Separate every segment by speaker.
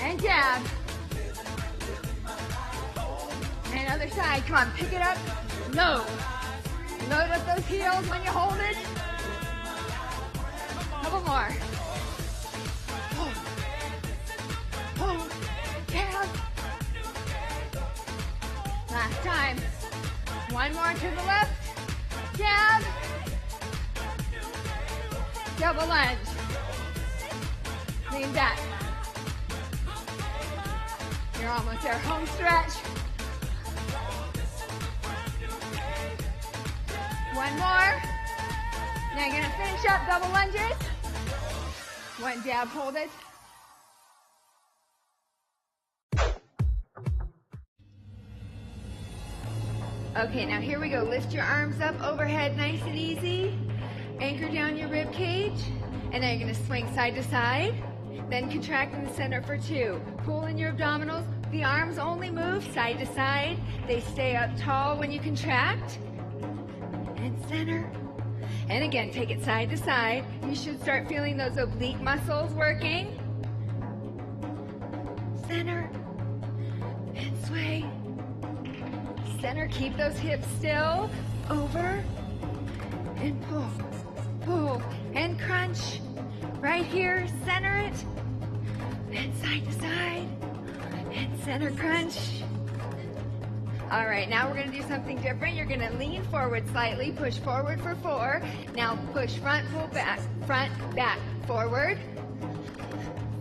Speaker 1: and jab. And other side, come on, pick it up, load. Load up those heels when you hold it. Couple more. Hold, jab. Last time. One more to the left, jab. Double lunge. Lean back. You're almost there, home stretch. One more. Now you're gonna finish up double lunges. One jab, hold it. Okay, now here we go. Lift your arms up overhead, nice and easy. Anchor down your rib cage. And now you're gonna swing side to side. Then contract in the center for 2. Pull in your abdominals. The arms only move side to side. They stay up tall when you contract. And center. And again, take it side to side. You should start feeling those oblique muscles working. Center. And sway. Center, keep those hips still. Over. And pull. Pull. And crunch. Right here, center it. And side to side. And center crunch. All right, now we're gonna do something different. You're gonna lean forward slightly, push forward for 4. Now push front, pull back, forward,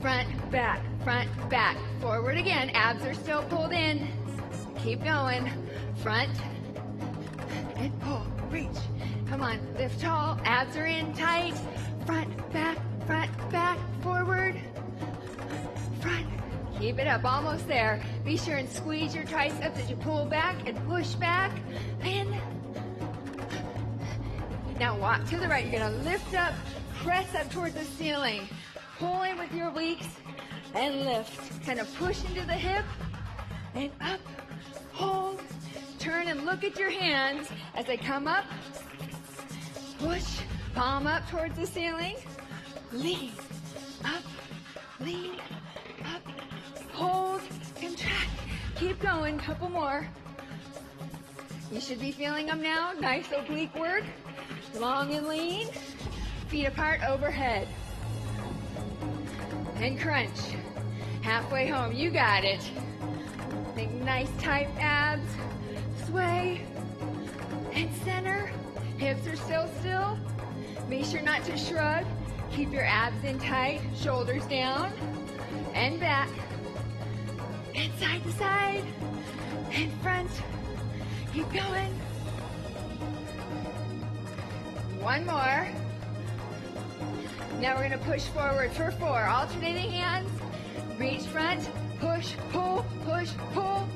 Speaker 1: front, back, forward again. Abs are still pulled in. Keep going. Front, and pull, reach. Come on, lift tall, abs are in tight. Front, back, forward, front. Keep it up, almost there. Be sure and squeeze your triceps as you pull back and push back. In. Now walk to the right. You're gonna lift up, press up towards the ceiling. Pull in with your obliques and lift. Kind of push into the hip and up, hold. Turn and look at your hands as they come up. Push, palm up towards the ceiling. Lean, up, hold, contract. Keep going, couple more. You should be feeling them now. Nice oblique work. Long and lean. Feet apart overhead. And crunch. Halfway home, you got it. Make nice tight abs. Sway. And center. Hips are still. Be sure not to shrug. Keep your abs in tight. Shoulders down. And back. And side to side. And front. Keep going. One more. Now we're gonna push forward for 4. Alternating hands. Reach front. Push, pull,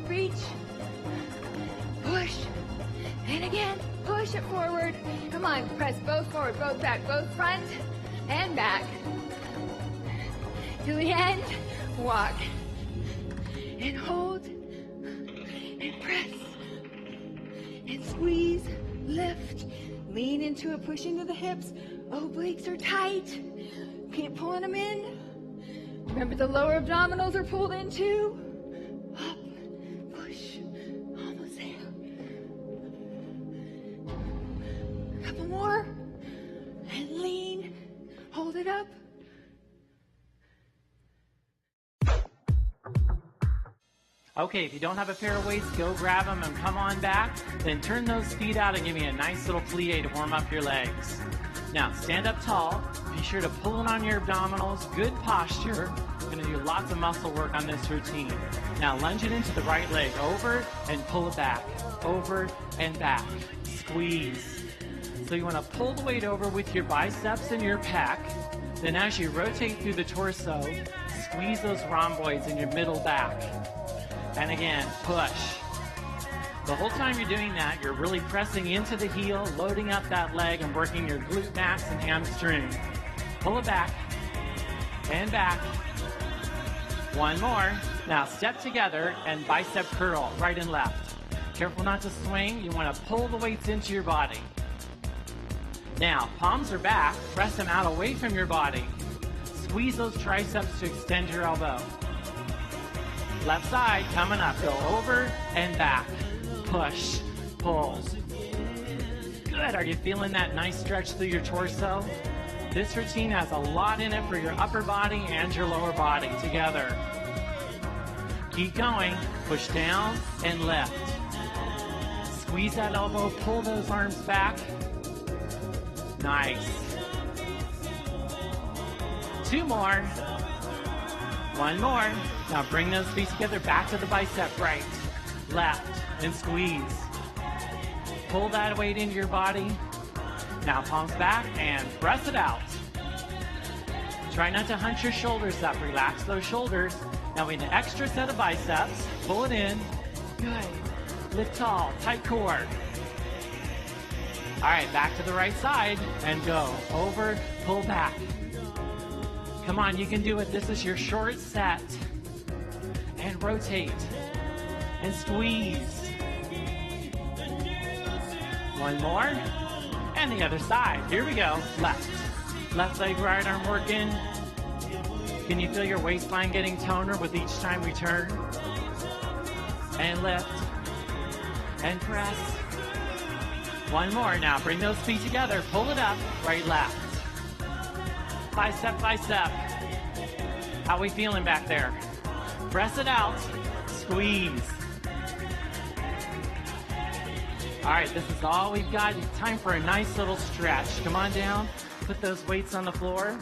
Speaker 1: reach. Push. And again, push it forward. Come on, press both forward, both back, both front and back. To the end, walk. And hold. And press. And squeeze, lift. Lean into it, push into the hips. Obliques are tight. Keep pulling them in. Remember the lower abdominals are pulled in too. Up, push, almost there. A couple more. And lean, hold it up.
Speaker 2: Okay, if you don't have a pair of weights, go grab them and come on back. Then turn those feet out and give me a nice little plie to warm up your legs. Now, stand up tall. Be sure to pull in on your abdominals. Good posture. We're going to do lots of muscle work on this routine. Now, lunge it into the right leg. Over and pull it back. Over and back. Squeeze. So you want to pull the weight over with your biceps and your pec. Then as you rotate through the torso, squeeze those rhomboids in your middle back. And again, push. The whole time you're doing that, you're really pressing into the heel, loading up that leg, and working your glute max and hamstring. Pull it back, and back. One more. Now step together and bicep curl, right and left. Careful not to swing. You want to pull the weights into your body. Now, palms are back. Press them out away from your body. Squeeze those triceps to extend your elbow. Left side, coming up. Go over and back. Push, pull. Good. Are you feeling that nice stretch through your torso? This routine has a lot in it for your upper body and your lower body together. Keep going. Push down and lift. Squeeze that elbow, pull those arms back. Nice. 2 more. 1 more. Now bring those feet together, back to the bicep, right, left, and squeeze. Pull that weight into your body. Now palms back and press it out. Try not to hunch your shoulders up. Relax those shoulders. Now we need an extra set of biceps. Pull it in. Good. Lift tall, tight core. All right, back to the right side and go. Over, pull back. Come on, you can do it. This is your short set. And rotate. And squeeze. 1 more. And the other side. Here we go. Left. Left leg, right arm working. Can you feel your waistline getting toner with each time we turn? And lift. And press. 1 more. Now bring those feet together. Pull it up. Right, left. Bicep, bicep. How we feeling back there? Press it out. Squeeze. All right, this is all we've got. Time for a nice little stretch. Come on down. Put those weights on the floor.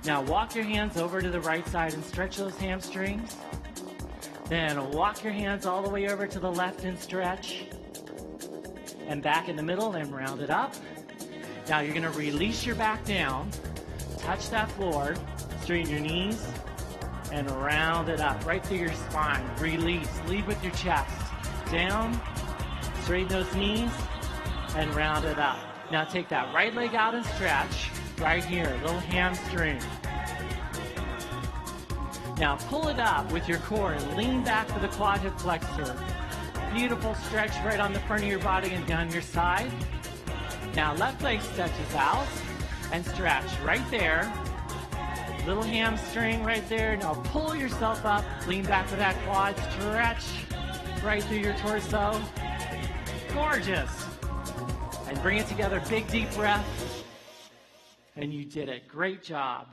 Speaker 2: Now walk your hands over to the right side and stretch those hamstrings. Then walk your hands all the way over to the left and stretch. And back in the middle and round it up. Now you're going to release your back down. Touch that floor. Straighten your knees. And round it up right through your spine. Release. Lead with your chest. Down. Straighten those knees. And round it up. Now take that right leg out and stretch. Right here. Little hamstring. Now pull it up with your core and lean back to the quad hip flexor. Beautiful stretch right on the front of your body and down your side. Now left leg stretches out and stretch right there. Little hamstring right there. Now pull yourself up, lean back to that quad, stretch right through your torso. Gorgeous. And bring it together, big deep breath. And you did it. Great job.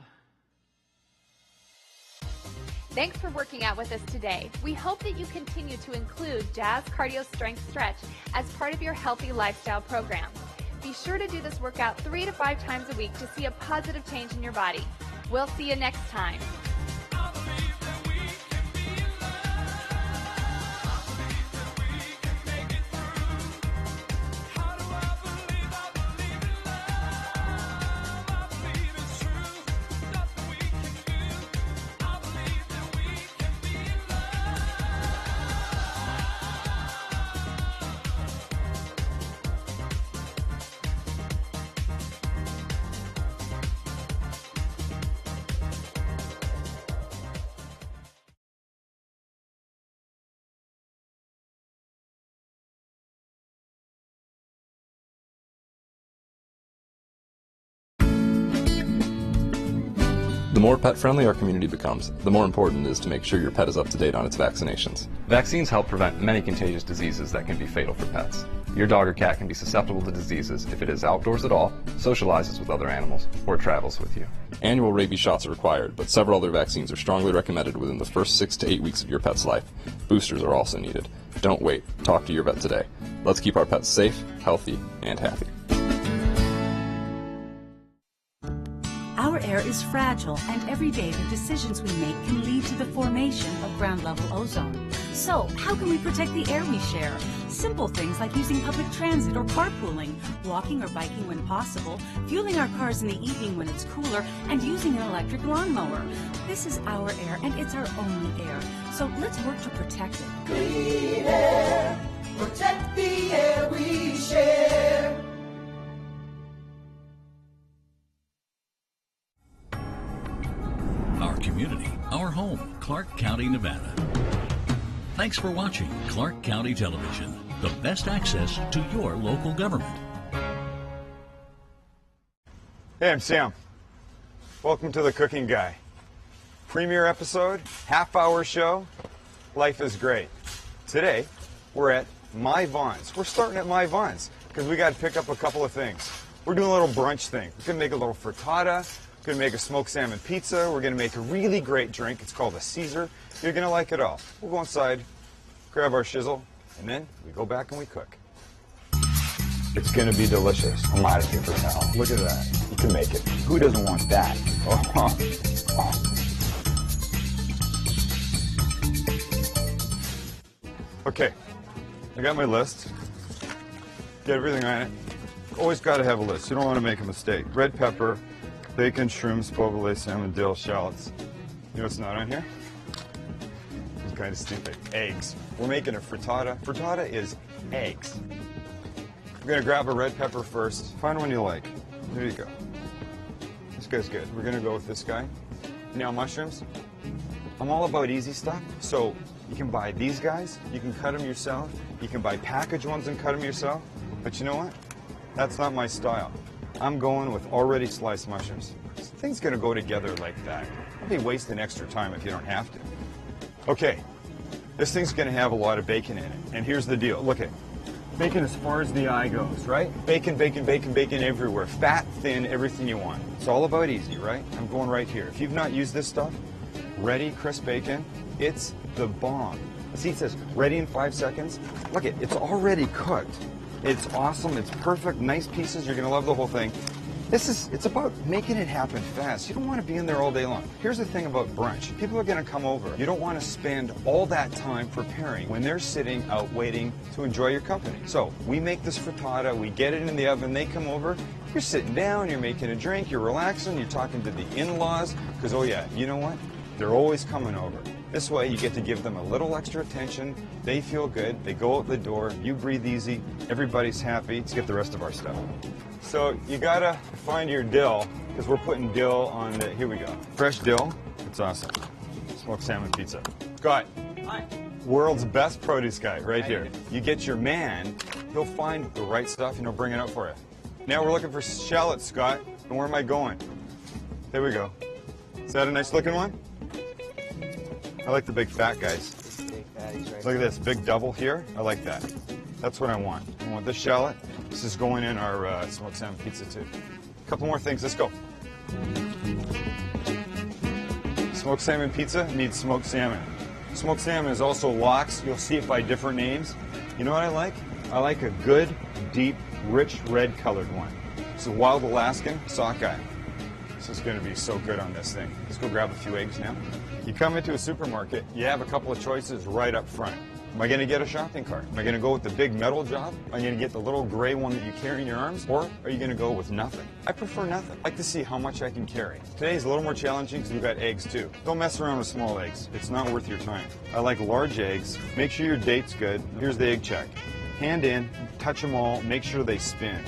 Speaker 3: Thanks for working out with us today. We hope that you continue to include Jazz Cardio Strength Stretch as part of your healthy lifestyle program. Be sure to do this workout 3 to 5 times a week to see a positive change in your body. We'll see you next time.
Speaker 4: The more pet-friendly our community becomes, the more important it is to make sure your pet is up to date on its vaccinations. Vaccines help prevent many contagious diseases that can be fatal for pets. Your dog or cat can be susceptible to diseases if it is outdoors at all, socializes with other animals, or travels with you. Annual rabies shots are required, but several other vaccines are strongly recommended within the first 6 to 8 weeks of your pet's life. Boosters are also needed. Don't wait. Talk to your vet today. Let's keep our pets safe, healthy, and happy.
Speaker 5: Our air is fragile, and every day the decisions we make can lead to the formation of ground-level ozone. So, how can we protect the air we share? Simple things like using public transit or carpooling, walking or biking when possible, fueling our cars in the evening when it's cooler, and using an electric lawnmower. This is our air, and it's our only air. So let's work to protect it.
Speaker 6: Clean air, protect the air we share.
Speaker 7: Our community, our home, Clark County, Nevada. Thanks for watching Clark County Television, the best access to your local government.
Speaker 8: Hey, I'm Sam. Welcome to The Cooking Guy. Premiere episode, half-hour show, life is great. Today, we're at My Vaughn's. We're starting at My Vaughn's because we got to pick up a couple of things. We're doing a little brunch thing. We're going to make a little frittata. We're going to make a smoked salmon pizza. We're going to make a really great drink. It's called a Caesar. You're going to like it all. We'll go inside, grab our shizzle, and then we go back and we cook. It's going to be delicious.
Speaker 9: I'm out of here for now.
Speaker 8: Look at that.
Speaker 9: You can make it. Who doesn't want that?
Speaker 8: Oh. Okay, I got my list. Get everything on it. Always got to have a list. You don't want to make a mistake. Red pepper, bacon, shrooms, provolone, salmon, dill, shallots. You know what's not on here? It's kind of stupid. Eggs. We're making a frittata. Frittata is eggs. We're going to grab a red pepper first. Find one you like. There you go. This guy's good. We're going to go with this guy. Now mushrooms. I'm all about easy stuff. So you can buy these guys. You can cut them yourself. You can buy packaged ones and cut them yourself. But you know what? That's not my style. I'm going with already sliced mushrooms. This thing's going to go together like that. Don't be wasting extra time if you don't have to. Okay. This thing's going to have a lot of bacon in it. And here's the deal. Look at it. Bacon as far as the eye goes, right? Bacon, bacon, bacon, bacon everywhere. Fat, thin, everything you want. It's all about easy, right? I'm going right here. If you've not used this stuff, ready crisp bacon, it's the bomb. See, it says ready in 5 seconds. Look it, it's already cooked. It's awesome, it's perfect, nice pieces. You're gonna love the whole thing. It's about making it happen fast. You don't want to be in there all day long. Here's the thing about brunch. People are going to come over. You don't want to spend all that time preparing when they're sitting out waiting to enjoy your company. So we make this frittata, we get it in the oven, they come over, you're sitting down, you're making a drink, you're relaxing, you're talking to the in-laws, because oh yeah, you know what? They're always coming over. This way you get to give them a little extra attention, they feel good, they go out the door, you breathe easy, everybody's happy. Let's get the rest of our stuff. So you gotta find your dill, because we're putting dill on the, here we go. Fresh dill, it's awesome. Smoked salmon pizza. Scott,
Speaker 10: Hi.
Speaker 8: World's best produce guy right here. You get your man, he'll find the right stuff and he'll bring it out for you. Now we're looking for shallots, Scott, and where am I going? There we go. Is that a nice looking one? I like the big fat guys.
Speaker 10: Big fatties right
Speaker 8: Look at this, big double here. I like that. That's what I want. I want this shallot. This is going in our smoked salmon pizza too. A couple more things, let's go. Smoked salmon pizza needs smoked salmon. Smoked salmon is also lox. You'll see it by different names. You know what I like? I like a good, deep, rich red colored one. It's a wild Alaskan sockeye. This is going to be so good on this thing. Let's go grab a few eggs now. You come into a supermarket, you have a couple of choices right up front. Am I going to get a shopping cart? Am I going to go with the big metal job? Am I going to get the little gray one that you carry in your arms? Or are you going to go with nothing? I prefer nothing. I like to see how much I can carry. Today is a little more challenging because we've got eggs too. Don't mess around with small eggs. It's not worth your time. I like large eggs. Make sure your date's good. Here's the egg check. Hand in, touch them all, make sure they spin.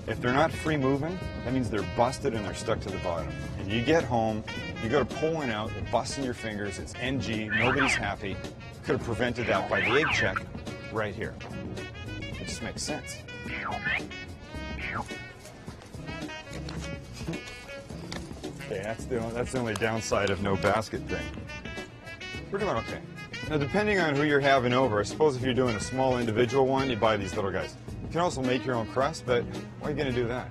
Speaker 8: If they're not free moving, that means they're busted and they're stuck to the bottom. And you get home, you go to pull one out, they're busting your fingers, it's NG, nobody's happy. Could have prevented that by the egg check right here. It just makes sense. Okay, that's the only downside of no basket thing. We're doing okay. Now, depending on who you're having over, I suppose if you're doing a small individual one, you buy these little guys. You can also make your own crust, but why are you going to do that?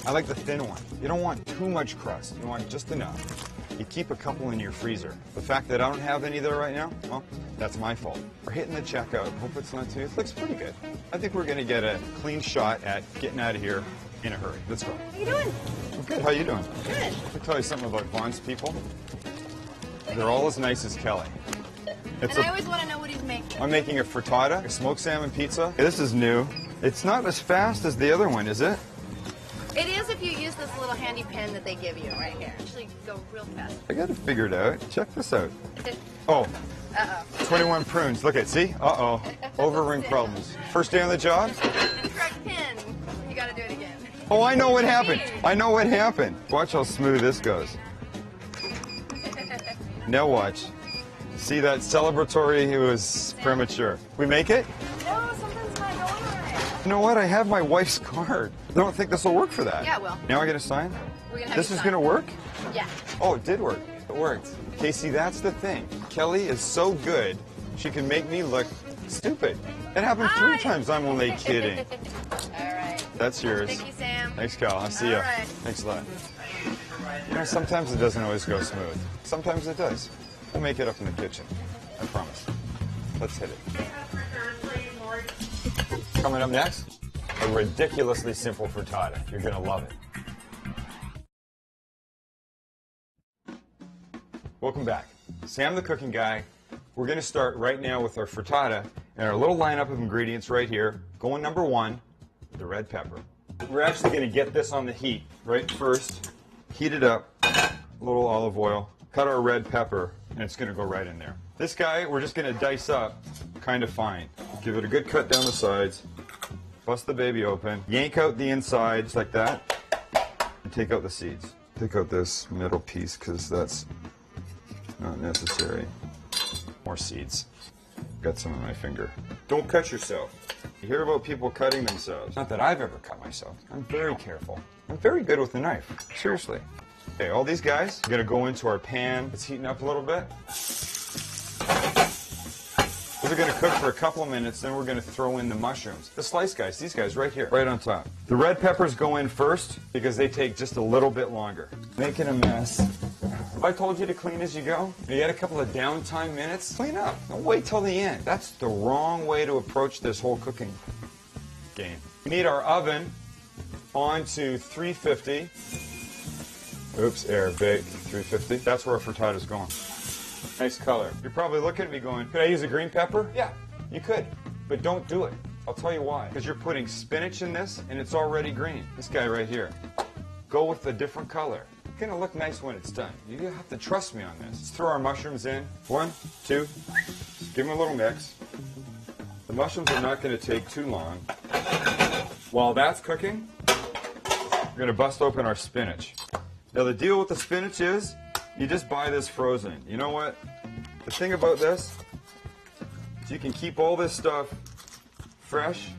Speaker 8: I like the thin one. You don't want too much crust. You want just enough. You keep a couple in your freezer. The fact that I don't have any there right now, well, that's my fault. We're hitting the checkout. Hope it's not too. It looks pretty good. I think we're going to get a clean shot at getting out of here in a hurry. Let's go.
Speaker 11: How you doing?
Speaker 8: I'm good. How you doing?
Speaker 11: Good.
Speaker 8: Let me tell you something about Vaughn's people. They're all as nice as Kelly.
Speaker 11: And I always want to know what he's making.
Speaker 8: I'm making a frittata, a smoked salmon pizza. This is new. It's not as fast as the other one, is it?
Speaker 11: It is if you use this little handy pen that they give you right here. Actually, go real fast.
Speaker 8: I got to figure it out. Check this out. Oh.
Speaker 11: Uh-oh.
Speaker 8: 21 prunes. Look at, see? Uh-oh. Overring problems. First day on the job?
Speaker 11: Incorrect pin. You got to do it again.
Speaker 8: Oh, I know what happened. I know what happened. Watch how smooth this goes. Now watch. See that celebratory? It was premature. We make it?
Speaker 11: No, sometimes not going right.
Speaker 8: You know what? I have my wife's card. I don't think this will work for that.
Speaker 11: Yeah, it will.
Speaker 8: Now I get to sign?
Speaker 11: We're gonna have
Speaker 8: This
Speaker 11: you
Speaker 8: is
Speaker 11: sign.
Speaker 8: going to work?
Speaker 11: Yeah.
Speaker 8: Oh, it did work. It worked. Casey, that's the thing. Kelly is so good, she can make me look stupid. It happened 3 times. I'm only kidding.
Speaker 11: All right.
Speaker 8: That's yours.
Speaker 11: Thank you, Sam.
Speaker 8: Thanks, Cal. I'll see you.
Speaker 11: All right.
Speaker 8: Thanks a lot. You know, sometimes it doesn't always go smooth. Sometimes it does. We'll make it up in the kitchen. I promise. Let's hit it. Coming up next, a ridiculously simple frittata. You're going to love it. Welcome back. Sam the cooking guy. We're going to start right now with our frittata and our little lineup of ingredients right here. Going number 1, the red pepper. We're actually going to get this on the heat right first. Heat it up, a little olive oil, cut our red pepper, and it's going to go right in there. This guy, we're just going to dice up kind of fine. Give it a good cut down the sides. Bust the baby open. Yank out the inside just like that. And take out the seeds. Take out this middle piece because that's not necessary. More seeds. Got some on my finger. Don't cut yourself. You hear about people cutting themselves. Not that I've ever cut myself. I'm very careful. I'm very good with a knife. Seriously. Okay, all these guys are going to go into our pan. It's heating up a little bit. These are going to cook for a couple of minutes, then we're going to throw in the mushrooms. The slice guys, these guys right here, right on top. The red peppers go in first because they take just a little bit longer. Making a mess. Have I told you to clean as you go? You get a couple of downtime minutes, clean up. Don't wait till the end. That's the wrong way to approach this whole cooking game. We need our oven on to 350. Oops, air bake, 350. That's where our frittata's going. Nice color. You're probably looking at me going, could I use a green pepper? Yeah, you could, but don't do it. I'll tell you why. Because you're putting spinach in this, and it's already green. This guy right here. Go with a different color. It's gonna look nice when it's done. You have to trust me on this. Let's throw our mushrooms in. 1, 2. Give them a little mix. The mushrooms are not gonna take too long. While that's cooking, we're gonna bust open our spinach. Now the deal with the spinach is, you just buy this frozen. You know what? The thing about this is you can keep all this stuff fresh,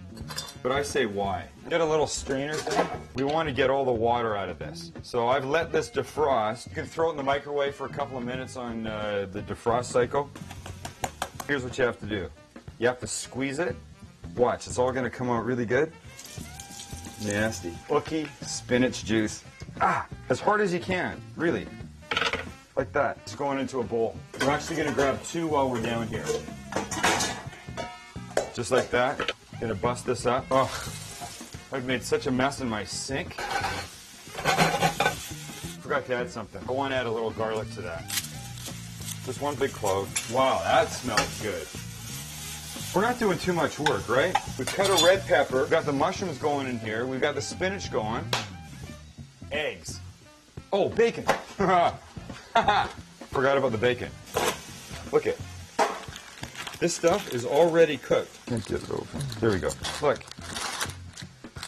Speaker 8: but I say why? Get a little strainer thing. We want to get all the water out of this. So I've let this defrost. You can throw it in the microwave for a couple of minutes on the defrost cycle. Here's what you have to do. You have to squeeze it. Watch, it's all going to come out really good. Nasty. Ooky spinach juice. As hard as you can, really. Like that. It's going into a bowl. We're actually going to grab 2 while we're down here. Just like that. Gonna bust this up. Oh, I've made such a mess in my sink. Forgot to add something. I want to add a little garlic to that. Just 1 big clove. Wow, that smells good. We're not doing too much work, right? We've cut a red pepper. We've got the mushrooms going in here. We've got the spinach going. Eggs. Oh, bacon. Forgot about the bacon. Look it. This stuff is already cooked. Can't get it open. There we go. Look.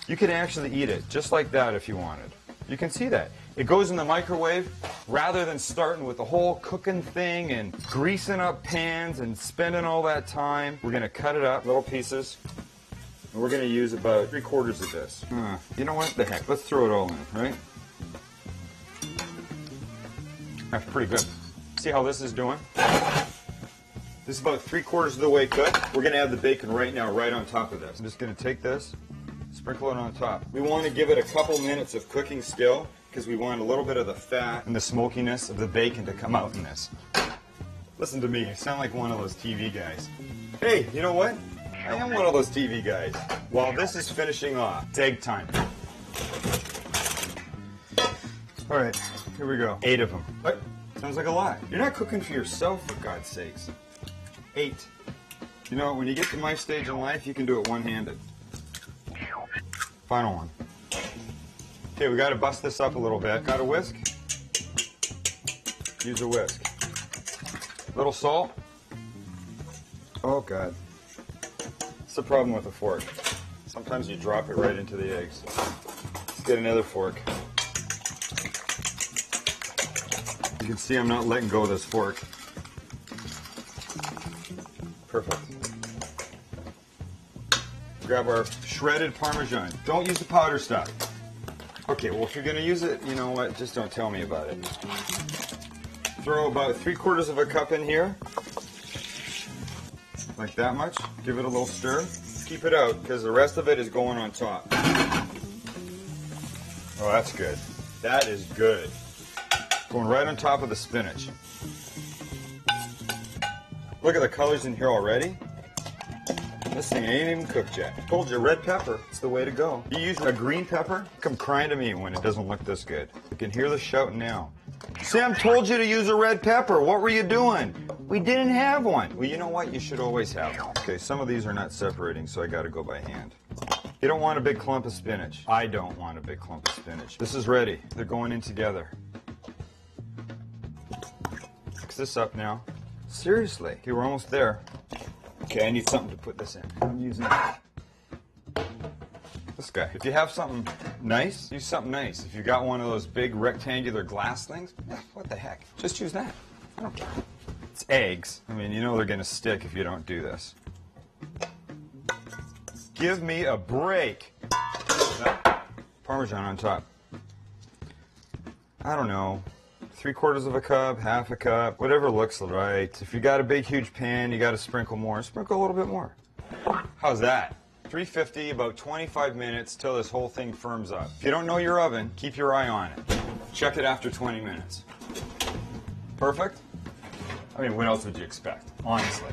Speaker 8: You can actually eat it just like that if you wanted. You can see that. It goes in the microwave rather than starting with the whole cooking thing and greasing up pans and spending all that time. We're going to cut it up, little pieces. And we're going to use about 3/4 of this. You know what? The heck. Let's throw it all in, right? That's pretty good. See how this is doing? This is about 3/4 of the way cooked. We're going to add the bacon right now, right on top of this. I'm just going to take this, sprinkle it on top. We want to give it a couple minutes of cooking still because we want a little bit of the fat and the smokiness of the bacon to come out in this. Listen to me. I sound like one of those TV guys. Hey, you know what? I am one of those TV guys. While this is finishing off, it's egg time. All right, here we go. 8 of them. What? Sounds like a lot. You're not cooking for yourself, for God's sakes. 8. You know, when you get to my stage in life, you can do it one-handed. Final one. Okay, we got to bust this up a little bit. Got a whisk? Use a whisk. Little salt. Oh, God. That's the problem with a fork. Sometimes you drop it right into the eggs. Let's get another fork. You can see I'm not letting go of this fork. Perfect. Grab our shredded Parmesan. Don't use the powder stuff. Okay, well, if you're going to use it, you know what? Just don't tell me about it. Throw about 3/4 of a cup in here. Like that much. Give it a little stir. Keep it out because the rest of it is going on top. Oh, that's good. That is good. Going right on top of the spinach. Look at the colors in here already. This thing ain't even cooked yet. I told you, red pepper, it's the way to go. You use a green pepper, come crying to me when it doesn't look this good. I can hear the shouting now. Sam told you to use a red pepper. What were you doing? We didn't have one. Well, you know what? You should always have one. Okay, some of these are not separating, so I got to go by hand. You don't want a big clump of spinach. I don't want a big clump of spinach. This is ready. They're going in together. Mix this up now. Seriously. Okay, we're almost there. Okay, I need something to put this in. I'm using this guy. If you have something nice, use something nice. If you got one of those big rectangular glass things, what the heck? Just use that. I don't care. It's eggs. I mean, you know they're going to stick if you don't do this. Give me a break. Parmesan on top. I don't know. 3/4 of a cup, half a cup, whatever looks right. If you got a big, huge pan, you got to sprinkle more. Sprinkle a little bit more. How's that? 350, about 25 minutes till this whole thing firms up. If you don't know your oven, keep your eye on it. Check it after 20 minutes. Perfect? I mean, what else would you expect, honestly?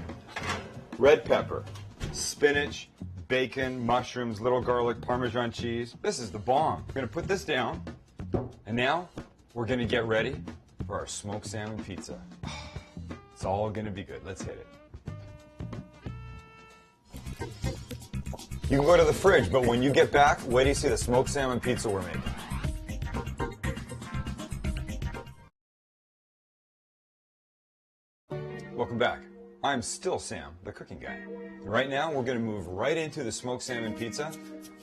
Speaker 8: Red pepper, spinach, bacon, mushrooms, little garlic, Parmesan cheese. This is the bomb. We're going to put this down, and now we're going to get ready for our smoked salmon pizza. It's all going to be good. Let's hit it. You can go to the fridge, but when you get back, wait till you see the smoked salmon pizza we're making. Welcome back. I'm still Sam, the cooking guy. Right now, we're going to move right into the smoked salmon pizza.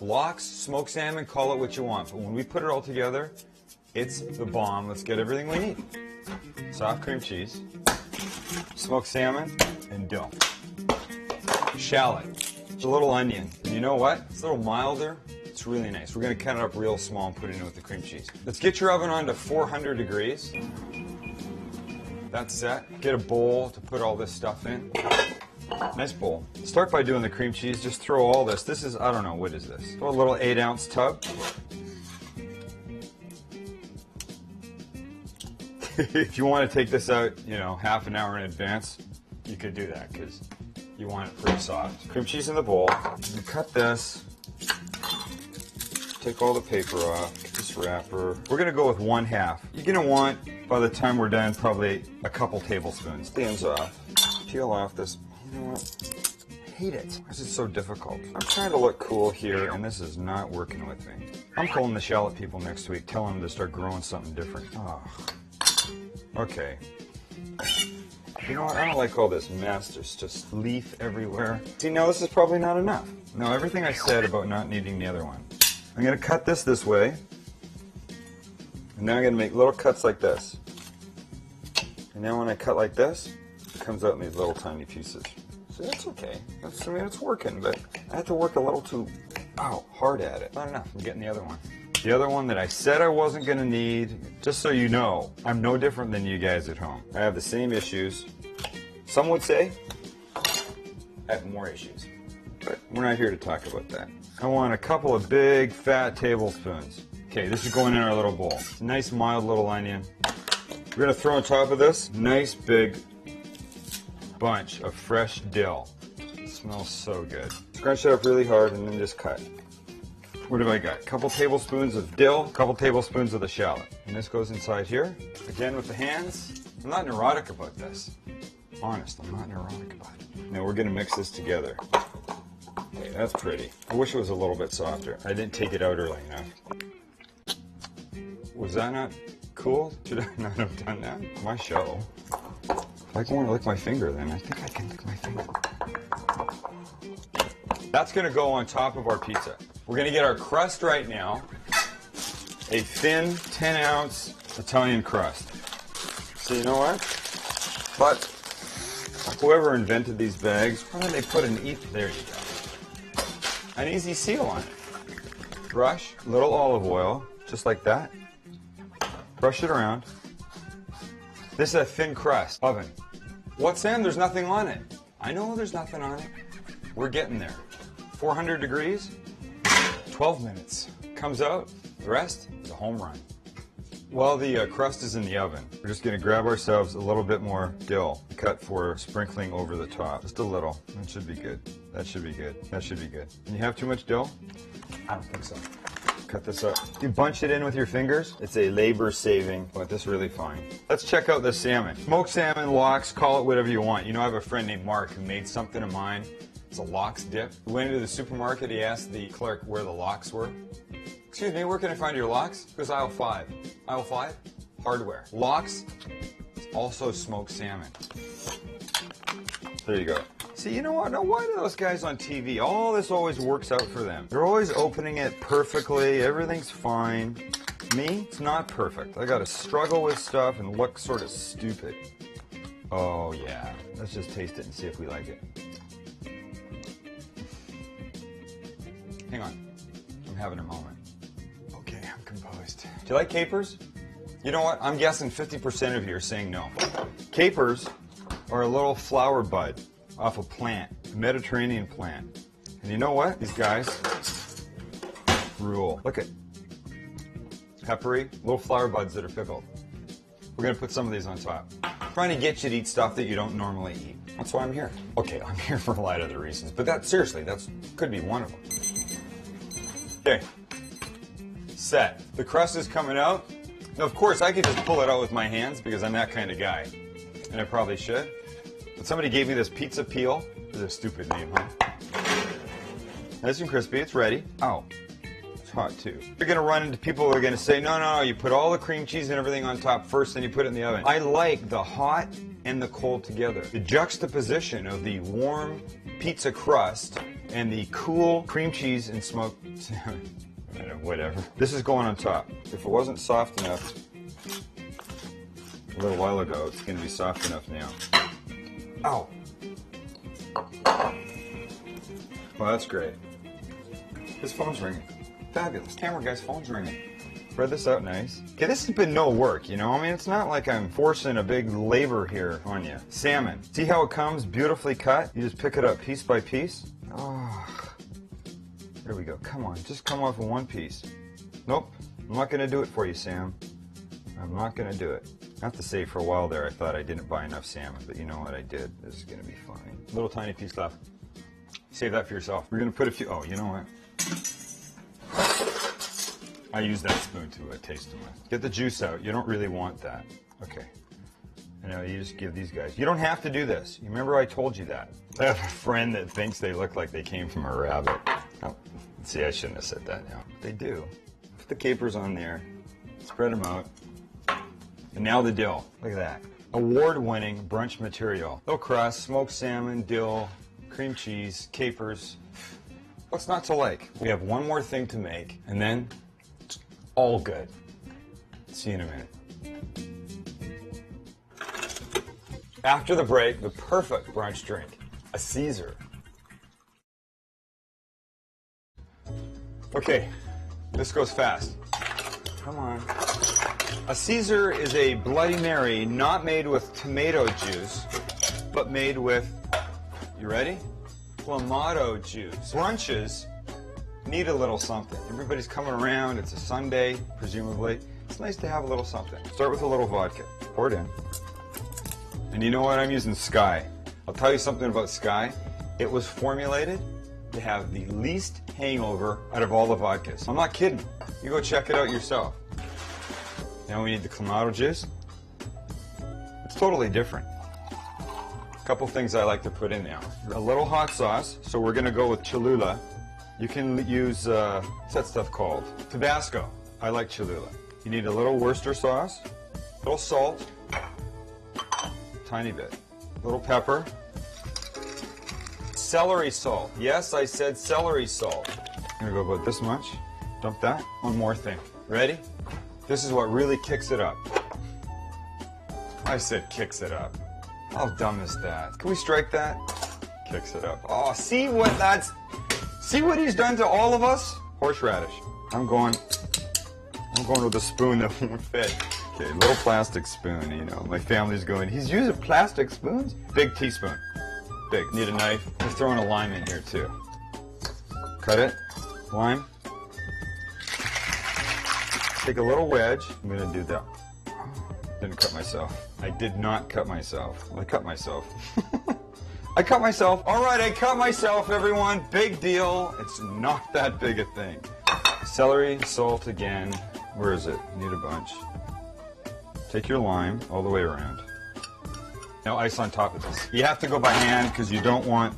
Speaker 8: Lox, smoked salmon, call it what you want. But when we put it all together, it's the bomb. Let's get everything we need. Soft cream cheese, smoked salmon, and dough. Shallot, a little onion. And you know what? It's a little milder. It's really nice. We're going to cut it up real small and put it in with the cream cheese. Let's get your oven on to 400 degrees. That's set. Get a bowl to put all this stuff in. Nice bowl. Start by doing the cream cheese. Just throw all this. This is, I don't know, what is this? Throw a little 8-ounce tub. If you want to take this out, you know, half an hour in advance, you could do that because you want it pretty soft. Cream cheese in the bowl. You cut this. Take all the paper off. Get this wrapper. We're going to go with 1/2. You're going to want, by the time we're done, probably a couple tablespoons. The ends off. Peel off this. You know what? I hate it. This is so difficult. I'm trying to look cool here, and this is not working with me. I'm calling the shallot people next week, telling them to start growing something different. Oh. Okay. You know what? I don't like all this mess. There's just leaf everywhere. See, now this is probably not enough. Now, everything I said about not needing the other one. I'm going to cut this way. And now I'm going to make little cuts like this. And now when I cut like this, it comes out in these little tiny pieces. So that's okay. I mean, it's working, but I have to work a little too hard at it. Not enough. I'm getting the other one. The other one that I said I wasn't going to need, just so you know, I'm no different than you guys at home. I have the same issues. Some would say I have more issues, but we're not here to talk about that. I want a couple of big, fat tablespoons. Okay, this is going in our little bowl. Nice, mild little onion. We're going to throw on top of this nice, big bunch of fresh dill. It smells so good. Scrunch it up really hard and then just cut. What have I got? A couple tablespoons of dill, a couple tablespoons of the shallot. And this goes inside here. Again with the hands. I'm not neurotic about this. Honest, I'm not neurotic about it. Now we're going to mix this together. Okay, that's pretty. I wish it was a little bit softer. I didn't take it out early enough. Was that not cool? Should I not have done that? My show. If I can want to lick my finger, then I think I can lick my finger. That's going to go on top of our pizza. We're going to get our crust right now. A thin 10-ounce Italian crust. So you know what? But whoever invented these bags, why don't they put there you go. An easy seal on it. Brush, a little olive oil, just like that. Brush it around. This is a thin crust oven. What, Sam? There's nothing on it. I know there's nothing on it. We're getting there. 400 degrees, 12 minutes. Comes out, the rest is a home run. While the crust is in the oven, we're just going to grab ourselves a little bit more dill, cut for sprinkling over the top. Just a little. That should be good. That should be good. That should be good. And you have too much dill? I don't think so. Cut this up. You bunch it in with your fingers. It's a labor saving, but this really fine. Let's check out this salmon. Smoked salmon, lox, call it whatever you want. You know, I have a friend named Mark who made something of mine. It's a lox dip. We went into the supermarket. He asked the clerk where the lox were. Excuse me, where can I find your lox? It goes aisle 5. Aisle 5? Hardware. Lox is also smoked salmon. There you go. See, you know what? Now, why do those guys on TV, all this always works out for them? They're always opening it perfectly. Everything's fine. Me, it's not perfect. I got to struggle with stuff and look sort of stupid. Oh, yeah. Let's just taste it and see if we like it. Hang on. I'm having a moment. Okay, I'm composed. Do you like capers? You know what? I'm guessing 50% of you are saying no. Capers are a little flower bud off a plant, a Mediterranean plant. And you know what? These guys rule. Look at peppery, little flower buds that are pickled. We're going to put some of these on top. I'm trying to get you to eat stuff that you don't normally eat. That's why I'm here. Okay, I'm here for a lot of other reasons, but that, seriously, that's could be one of them. Okay, set. The crust is coming out. Now, of course, I could just pull it out with my hands because I'm that kind of guy, and I probably should. But somebody gave me this pizza peel. This is a stupid name, huh? Nice and crispy. It's ready. Ow. It's hot, too. You're going to run into people who are going to say, no, you put all the cream cheese and everything on top first, then you put it in the oven. I like the hot and the cold together. The juxtaposition of the warm pizza crust and the cool cream cheese and smoked salmon. Whatever. This is going on top. If it wasn't soft enough a little while ago, it's going to be soft enough now. Ow. Well, that's great. His phone's ringing. Fabulous. Camera guy's phone's ringing. Spread this out nice. Okay, this has been no work, you know? I mean, it's not like I'm forcing a big labor here on you. Salmon. See how it comes beautifully cut? You just pick it up piece by piece. Oh. There we go. Come on. Just come off in one piece. Nope. I'm not going to do it for you, Sam. I'm not going to do it. I have to say, for a while there, I thought I didn't buy enough salmon, but you know what I did? This is going to be fine. Little tiny piece left. Save that for yourself. We're going to put a few... Oh, you know what? I use that spoon to taste them with. Get the juice out. You don't really want that. Okay. I know, you just give these guys... You don't have to do this. You remember I told you that? I have a friend that thinks they look like they came from a rabbit. Oh, see, I shouldn't have said that now. They do. Put the capers on there. Spread them out. And now the dill. Look at that. Award-winning brunch material. Little crust, smoked salmon, dill, cream cheese, capers. What's not to like? We have one more thing to make, and then it's all good. See you in a minute. After the break, the perfect brunch drink, a Caesar. Okay, this goes fast. Come on. A Caesar is a Bloody Mary not made with tomato juice, but made with, you ready? Clamato juice. Brunches need a little something. Everybody's coming around. It's a Sunday, presumably. It's nice to have a little something. Start with a little vodka. Pour it in. And you know what? I'm using Sky. I'll tell you something about Sky. It was formulated to have the least hangover out of all the vodkas. I'm not kidding. You go check it out yourself. Now we need the Clamato juice. It's totally different. A couple things I like to put in now. A little hot sauce, so we're gonna go with Cholula. You can use, what's that stuff called? Tabasco. I like Cholula. You need a little Worcester sauce, a little salt, tiny bit, a little pepper, celery salt. Yes, I said celery salt. I'm gonna go about this much. Dump that. One more thing. Ready? This is what really kicks it up. I said kicks it up. How dumb is that? Can we strike that? Kicks it up. Oh, see what he's done to all of us? Horseradish. I'm going with a spoon that won't fit. Okay, little plastic spoon, you know. My family's going, he's using plastic spoons? Big teaspoon. Big. Need a knife. We're throwing a lime in here too. Cut it. Lime. Take a little wedge. I'm gonna do that. Didn't cut myself. I did not cut myself. I cut myself. I cut myself. All right, I cut myself, everyone. Big deal. It's not that big a thing. Celery, salt again. Where is it? Need a bunch. Take your lime all the way around. No ice on top of this. You have to go by hand because you don't want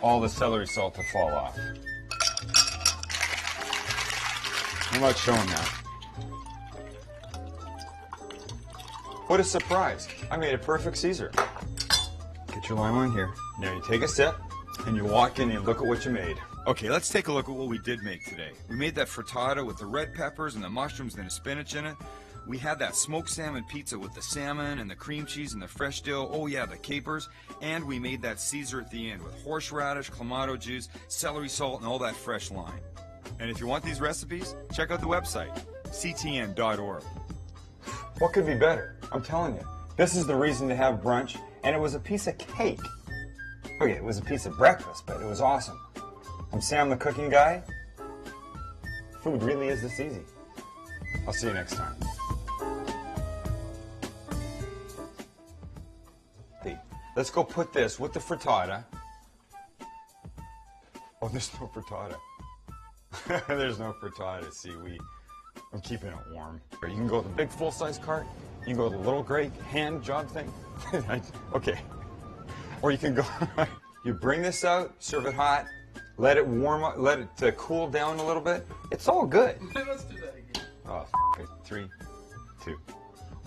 Speaker 8: all the celery salt to fall off. I'm not showing that. What a surprise. I made a perfect Caesar. Get your lime on here. Now you take a sip and you walk in and you look at what you made. Okay, let's take a look at what we did make today. We made that frittata with the red peppers and the mushrooms and the spinach in it. We had that smoked salmon pizza with the salmon and the cream cheese and the fresh dill. Oh yeah, the capers. And we made that Caesar at the end with horseradish, clamato juice, celery salt, and all that fresh lime. And if you want these recipes, check out the website, ctn.org. What could be better? I'm telling you. This is the reason to have brunch, and it was a piece of cake. Okay, it was a piece of breakfast, but it was awesome. I'm Sam the cooking guy. Food really is this easy. I'll see you next time. Let's go put this with the frittata. Oh, there's no frittata. There's no frittata. See, I'm keeping it warm. You can go with the big full-size cart. You can go with the little gray hand job thing. Okay. Or you can go, you bring this out, serve it hot, let it warm up, let it cool down a little bit. It's all good.
Speaker 10: Let's do that again.
Speaker 8: Oh, it. 3, 2.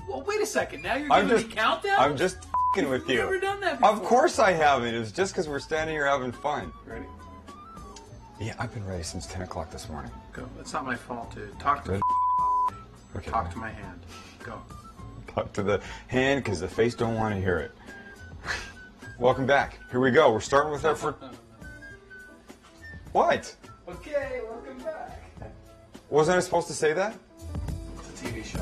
Speaker 10: Well, wait a second. Now you're giving me countdown?
Speaker 8: I'm just f***ing with you.
Speaker 10: You've never done that before.
Speaker 8: Of course I haven't. It was just because we're standing here having fun.
Speaker 10: Ready?
Speaker 8: Yeah, I've been ready since 10 o'clock this morning.
Speaker 10: Go. It's not my fault, dude. Talk to
Speaker 8: Okay.
Speaker 10: Talk to my hand. Go.
Speaker 8: Talk to the hand because the face don't want to hear it. Welcome back. Here we go. We're starting with our What?
Speaker 10: Okay, welcome back.
Speaker 8: Wasn't I supposed to say that?
Speaker 10: It's a TV show.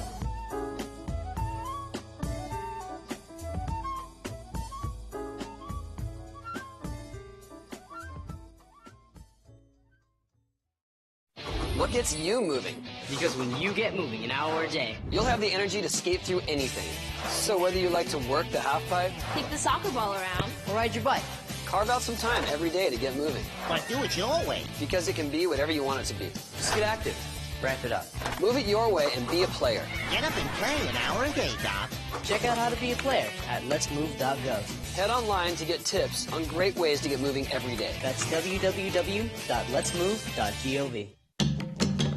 Speaker 12: What gets you moving?
Speaker 13: Because when you get moving an hour a day,
Speaker 12: you'll have the energy to skate through anything. So whether you like to work the half pipe,
Speaker 11: Kick the soccer ball around,
Speaker 12: or ride your bike, carve out some time every day to get moving.
Speaker 13: but do it your way.
Speaker 12: Because it can be whatever you want it to be. Just get active.
Speaker 13: Wrap it up.
Speaker 12: Move it your way and be a player.
Speaker 13: Get up and play an hour a day, Doc. Check out how to be a player at letsmove.gov.
Speaker 12: Head online to get tips on great ways to get moving every day.
Speaker 13: That's www.letsmove.gov.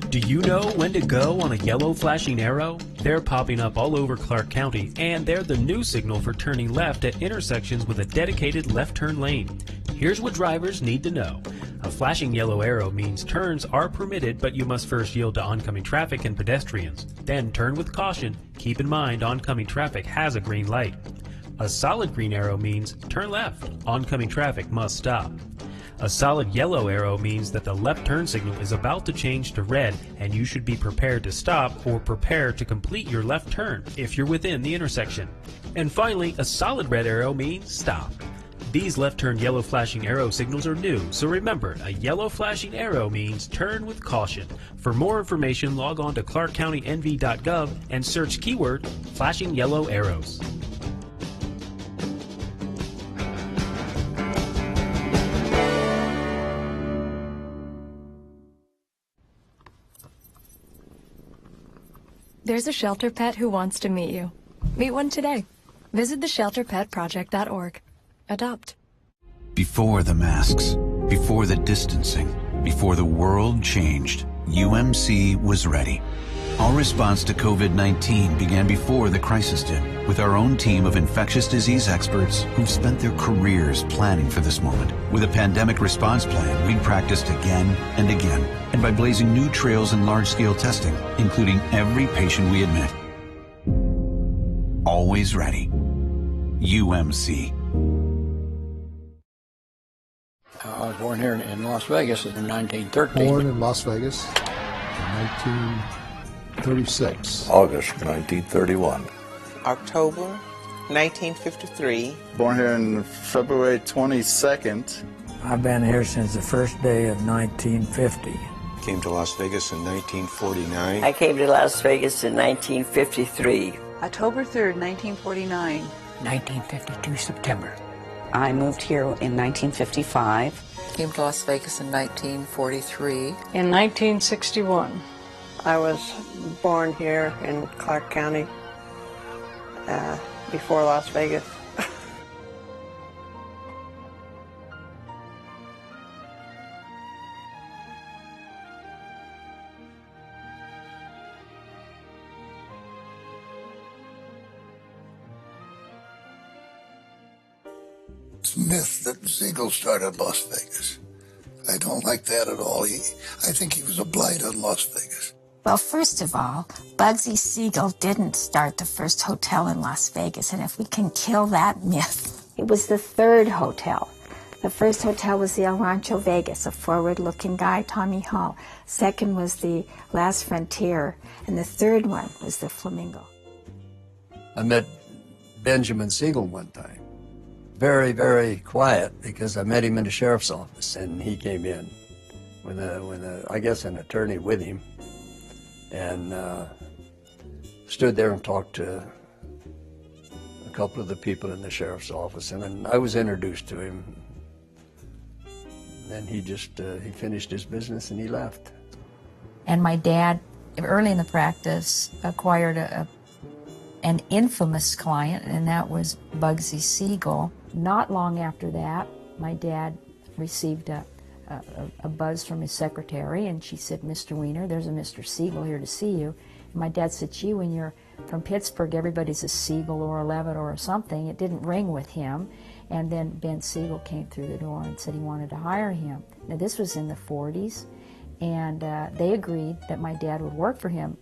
Speaker 14: Do you know when to go on a yellow flashing arrow? They're popping up all over Clark County, and they're the new signal for turning left at intersections with a dedicated left turn lane. Here's what drivers need to know. A flashing yellow arrow means turns are permitted, but you must first yield to oncoming traffic and pedestrians. Then turn with caution. Keep in mind oncoming traffic has a green light. A solid green arrow means turn left. Oncoming traffic must stop. A solid yellow arrow means that the left turn signal is about to change to red and you should be prepared to stop or prepare to complete your left turn if you're within the intersection. And finally, a solid red arrow means stop. These left turn yellow flashing arrow signals are new, so remember, a yellow flashing arrow means turn with caution. For more information, log on to ClarkCountyNV.gov and search keyword flashing yellow arrows.
Speaker 15: There's a shelter pet who wants to meet you. Meet one today. Visit theshelterpetproject.org. Adopt.
Speaker 16: Before the masks, before the distancing, before the world changed, UMC was ready. Our response to COVID-19 began before the crisis did, with our own team of infectious disease experts who've spent their careers planning for this moment. With a pandemic response plan, we'd practiced again and again, and by blazing new trails in large-scale testing, including every patient we admit. Always ready. UMC.
Speaker 17: I was born here in Las Vegas in 1913.
Speaker 18: Born in Las Vegas in 36.
Speaker 19: August 1931.
Speaker 20: October 1953.
Speaker 21: Born here on February 22nd.
Speaker 22: I've been here since the first day of 1950.
Speaker 23: Came to Las Vegas in 1949.
Speaker 24: I came to Las Vegas in 1953.
Speaker 25: October 3rd, 1949.
Speaker 22: 1952 September.
Speaker 26: I moved here in 1955.
Speaker 25: Came to Las Vegas in 1943.
Speaker 27: In 1961.
Speaker 28: I was born here in Clark County before Las Vegas.
Speaker 18: Myth that Siegel started Las Vegas. I don't like that at all. I think he was a blight on Las Vegas.
Speaker 29: Well, first of all, Bugsy Siegel didn't start the first hotel in Las Vegas, and if we can kill that myth. It was the third hotel. The first hotel was the El Rancho Vegas, a forward-looking guy, Tommy Hall. Second was the Last Frontier, and the third one was the Flamingo.
Speaker 30: I met Benjamin Siegel one time. Very, very quiet, because I met him in the sheriff's office, and he came in with I guess an attorney with him, and stood there and talked to a couple of the people in the sheriff's office, and then I was introduced to him. Then he just he finished his business and he left.
Speaker 29: And my dad, early in the practice, acquired an infamous client, and that was Bugsy Siegel. Not long after that, my dad received a buzz from his secretary, and she said, "Mr. Weiner, there's a Mr. Siegel here to see you." And my dad said, "Gee, when you're from Pittsburgh, everybody's a Siegel or a Levitt or something." It didn't ring with him. And then Ben Siegel came through the door and said he wanted to hire him. Now, this was in the 40s, and they agreed that my dad would work for him.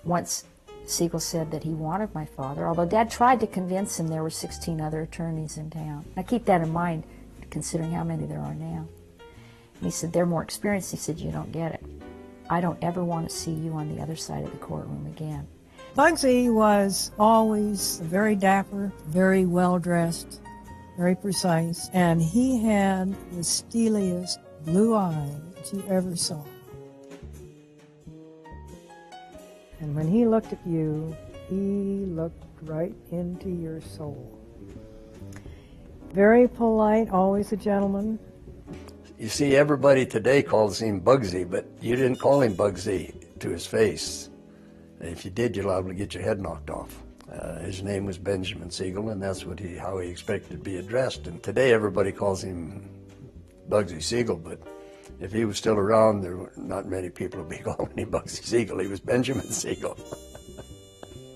Speaker 29: Once Siegel said that he wanted my father, although Dad tried to convince him there were 16 other attorneys in town. Now, keep that in mind, considering how many there are now. And he said, "They're more experienced." He said, "You don't get it. I don't ever want to see you on the other side of the courtroom again."
Speaker 22: Bugsy was always very dapper, very well-dressed, very precise, and he had the steeliest blue eyes you ever saw. And when he looked at you, he looked right into your soul. Very polite, always a gentleman.
Speaker 30: You see, everybody today calls him Bugsy, but you didn't call him Bugsy to his face. If you did, you're liable to get your head knocked off. His name was Benjamin Siegel, and that's how he expected to be addressed. And today, everybody calls him Bugsy Siegel, but if he was still around, there were not many people would be calling him Bugsy Siegel. He was Benjamin Siegel.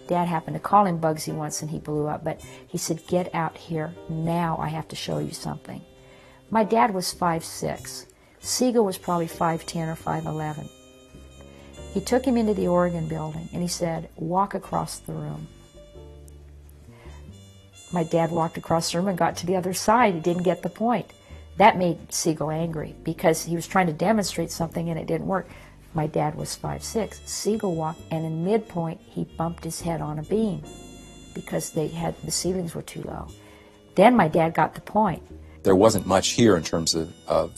Speaker 29: Dad happened to call him Bugsy once, and he blew up, but he said, "Get out here now, I have to show you something." My dad was 5'6". Siegel was probably 5'10" or 5'11". He took him into the Oregon building, and he said, "Walk across the room." My dad walked across the room and got to the other side. He didn't get the point. That made Siegel angry because he was trying to demonstrate something and it didn't work. My dad was 5'6". Siegel walked, and in midpoint, he bumped his head on a beam because the ceilings were too low. Then my dad got the point.
Speaker 31: There wasn't much here in terms of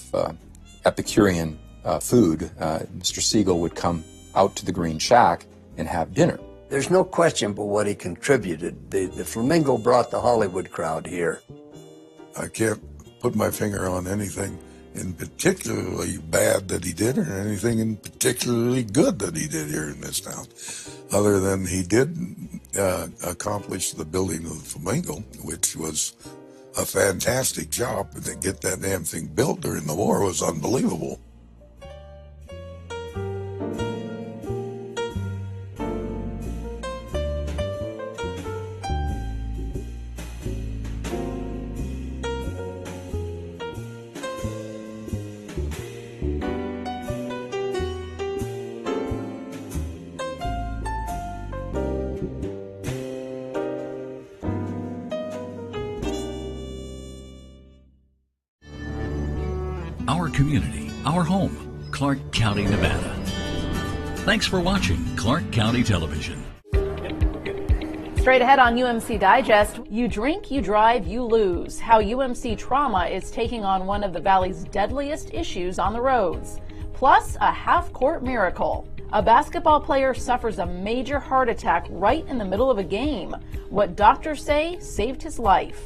Speaker 31: Epicurean food. Mr. Siegel would come out to the Green Shack and have dinner.
Speaker 30: There's no question but what he contributed. The Flamingo brought the Hollywood crowd here.
Speaker 18: I can't put my finger on anything in particularly bad that he did or anything in particularly good that he did here in this town, other than he did accomplish the building of the Flamingo, which was a fantastic job. To get that damn thing built during the war was unbelievable.
Speaker 7: Our community, our home, Clark County, Nevada. Thanks for watching Clark County Television.
Speaker 1: Straight ahead on UMC Digest, you drink, you drive, you lose. How UMC trauma is taking on one of the Valley's deadliest issues on the roads. Plus, a half-court miracle. A basketball player suffers a major heart attack right in the middle of a game. What doctors say saved his life.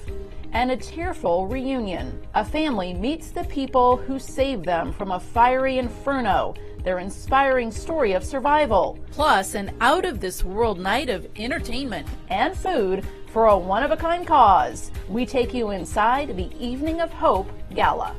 Speaker 1: And a tearful reunion. A family meets the people who saved them from a fiery inferno. Their inspiring story of survival. Plus, an out-of-this-world night of entertainment and food for a one-of-a-kind cause. We take you inside the Evening of Hope Gala.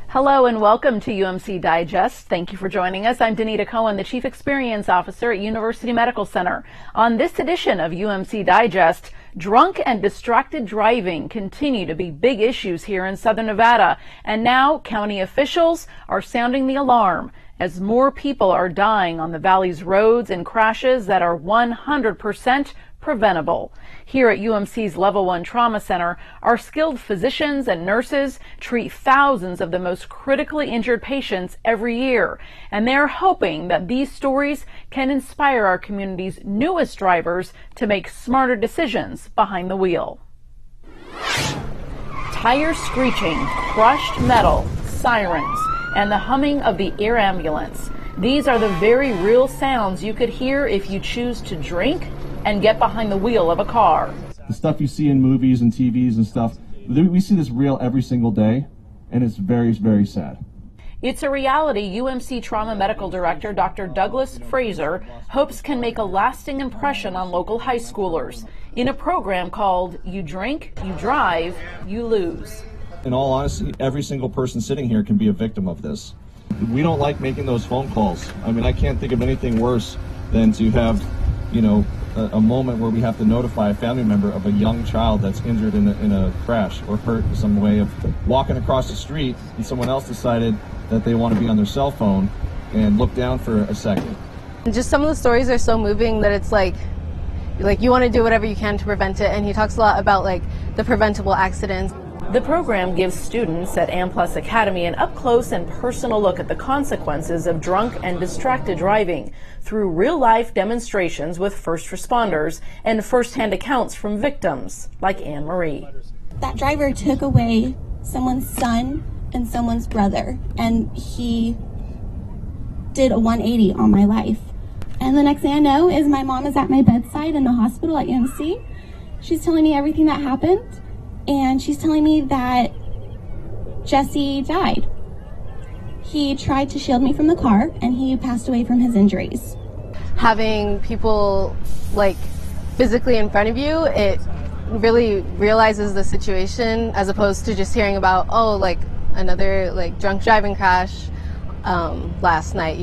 Speaker 1: Hello and welcome to UMC Digest. Thank you for joining us. I'm Danita Cohen, the Chief Experience Officer at University Medical Center. On this edition of UMC Digest, drunk and distracted driving continue to be big issues here in Southern Nevada. And now county officials are sounding the alarm as more people are dying on the valley's roads in crashes that are 100% preventable. Here at UMC's Level 1 Trauma Center, our skilled physicians and nurses treat thousands of the most critically injured patients every year, and they're hoping that these stories can inspire our community's newest drivers to make smarter decisions behind the wheel. Tires screeching, crushed metal, sirens, and the humming of the air ambulance. These are the very real sounds you could hear if you choose to drink and get behind the wheel of a car.
Speaker 2: The stuff you see in movies and TVs and stuff, we see this real every single day, and it's very, very sad.
Speaker 1: It's a reality UMC Trauma Medical Director Dr. Douglas Fraser hopes can make a lasting impression on local high schoolers in a program called You Drink, You Drive, You Lose.
Speaker 2: In all honesty, every single person sitting here can be a victim of this. We don't like making those phone calls. I mean, I can't think of anything worse than to have, a moment where we have to notify a family member of a young child that's injured in a crash or hurt in some way, of walking across the street and someone else decided that they want to be on their cell phone and look down for a second.
Speaker 3: Just some of the stories are so moving that it's like you want to do whatever you can to prevent it, and he talks a lot about the preventable accidents.
Speaker 1: The program gives students at AmPlus Academy an up-close and personal look at the consequences of drunk and distracted driving through real-life demonstrations with first responders and first-hand accounts from victims like Anne Marie.
Speaker 4: That driver took away someone's son and someone's brother, and he did a 180 on my life. And the next thing I know is my mom is at my bedside in the hospital at UMC. She's telling me everything that happened. And she's telling me that Jesse died. He tried to shield me from the car, and he passed away from his injuries.
Speaker 3: Having people physically in front of you, it really realizes the situation as opposed to just hearing about another drunk driving crash last night.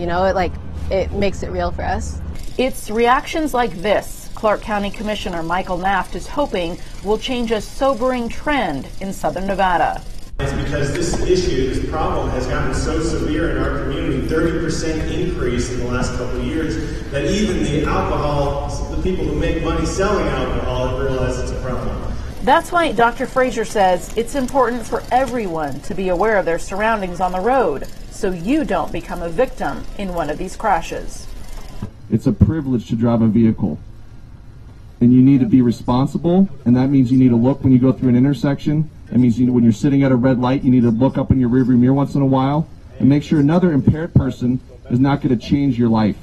Speaker 3: It makes it real for us.
Speaker 1: It's reactions like this Clark County Commissioner Michael Naft is hoping will change a sobering trend in Southern Nevada.
Speaker 5: It's because this issue, this problem has gotten so severe in our community, 30% increase in the last couple of years, that even the people who make money selling alcohol have realized it's a problem.
Speaker 1: That's why Dr. Fraser says it's important for everyone to be aware of their surroundings on the road so you don't become a victim in one of these crashes.
Speaker 2: It's a privilege to drive a vehicle. And you need to be responsible, and that means you need to look when you go through an intersection. That means when you're sitting at a red light, you need to look up in your rearview mirror once in a while and make sure another impaired person is not going to change your life.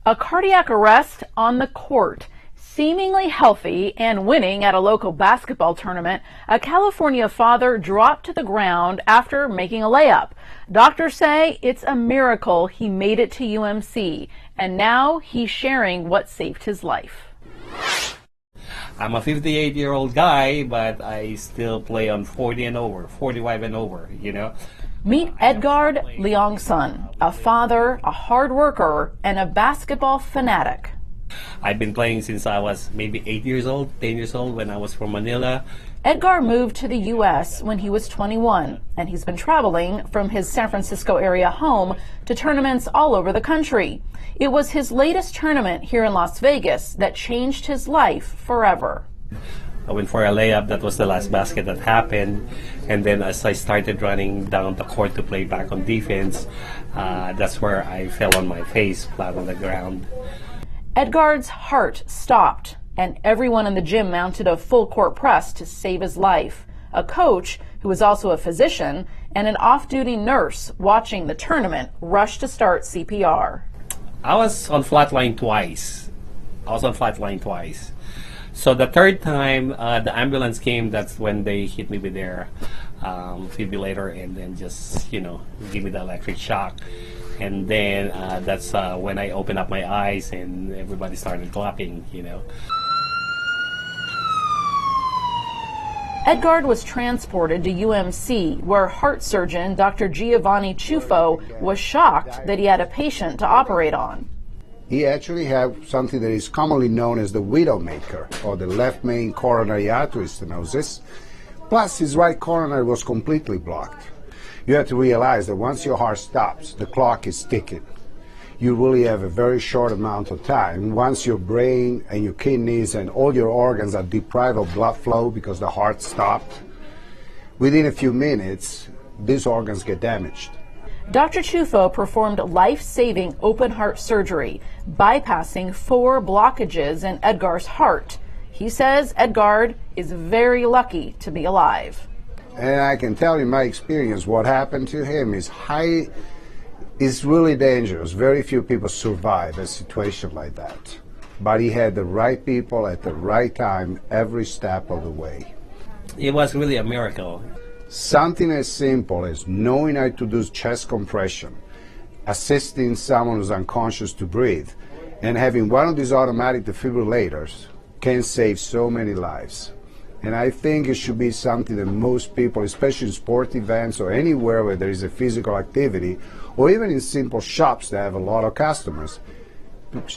Speaker 1: A cardiac arrest on the court. Seemingly healthy and winning at a local basketball tournament, a California father dropped to the ground after making a layup. Doctors say it's a miracle he made it to UMC, and now he's sharing what saved his life.
Speaker 6: I'm a 58-year-old guy, but I still play on 40 and over, 45 and over,
Speaker 1: Meet Edgard Leongson, a father, a hard worker, and a basketball fanatic.
Speaker 6: I've been playing since I was maybe 8 years old, 10 years old when I was from Manila.
Speaker 1: Edgar moved to the U.S. when he was 21, and he's been traveling from his San Francisco area home to tournaments all over the country. It was his latest tournament here in Las Vegas that changed his life forever.
Speaker 6: I went for a layup. That was the last basket that happened. And then as I started running down the court to play back on defense, that's where I fell on my face, flat on the ground.
Speaker 1: Edgar's heart stopped, and everyone in the gym mounted a full court press to save his life. A coach, who was also a physician, and an off-duty nurse watching the tournament rushed to start CPR.
Speaker 6: I was on flatline twice. So the third time the ambulance came, that's when they hit me with their defibrillator and then just, give me the electric shock. And then that's when I opened up my eyes and everybody started clapping,
Speaker 1: Edgar was transported to UMC, where heart surgeon Dr. Giovanni Ciuffo was shocked that he had a patient to operate on.
Speaker 8: He actually had something that is commonly known as the widowmaker, or the left main coronary artery stenosis, plus his right coronary was completely blocked. You have to realize that once your heart stops, the clock is ticking. You really have a very short amount of time. Once your brain and your kidneys and all your organs are deprived of blood flow because the heart stopped, within a few minutes, these organs get damaged.
Speaker 1: Dr. Ciuffo performed life-saving open heart surgery, bypassing 4 blockages in Edgar's heart. He says Edgar is very lucky to be alive.
Speaker 8: And I can tell you my experience, what happened to him is really dangerous. Very few people survive a situation like that. But he had the right people at the right time every step of the way.
Speaker 6: It was really a miracle.
Speaker 8: Something as simple as knowing how to do chest compression, assisting someone who's unconscious to breathe, and having one of these automatic defibrillators can save so many lives. And I think it should be something that most people, especially in sport events or anywhere where there is a physical activity, or even in simple shops that have a lot of customers,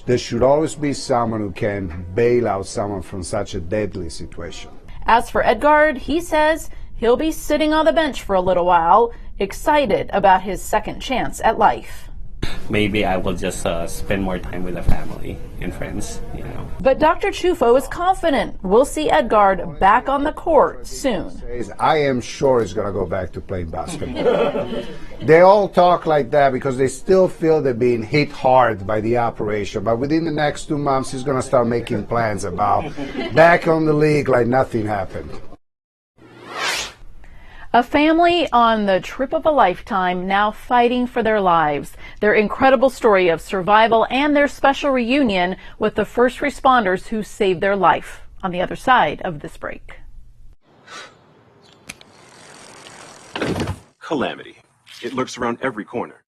Speaker 8: there should always be someone who can bail out someone from such a deadly situation.
Speaker 1: As for Edgar, he says he'll be sitting on the bench for a little while, excited about his second chance at life.
Speaker 6: Maybe I will just spend more time with the family and friends,
Speaker 1: But Dr. Ciuffo is confident we'll see Edgar back on the court soon.
Speaker 8: I am sure he's going to go back to playing basketball. They all talk like that because they still feel they're being hit hard by the operation. But within the next 2 months, he's going to start making plans about back on the league like nothing happened.
Speaker 1: A family on the trip of a lifetime now fighting for their lives. Their incredible story of survival and their special reunion with the first responders who saved their life on the other side of this break.
Speaker 9: Calamity. It lurks around every corner.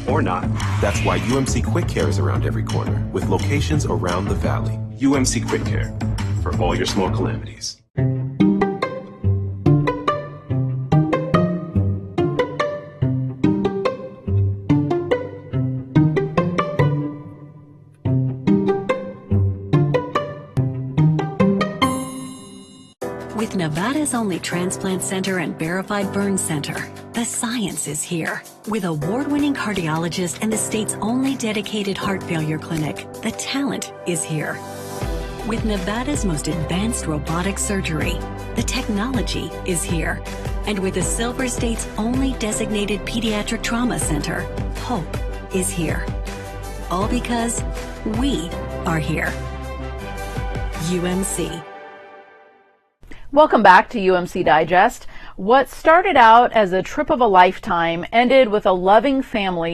Speaker 9: Or not. That's why UMC Quick Care is around every corner, with locations around the valley. UMC Quick Care, for all your small calamities.
Speaker 10: With Nevada's only transplant center and verified burn center, the science is here. With award-winning cardiologists and the state's only dedicated heart failure clinic, the talent is here. With Nevada's most advanced robotic surgery, the technology is here. And with the Silver State's only designated pediatric trauma center, hope is here. All because we are here. UMC.
Speaker 1: Welcome back to UMC Digest. What started out as a trip of a lifetime ended with a loving family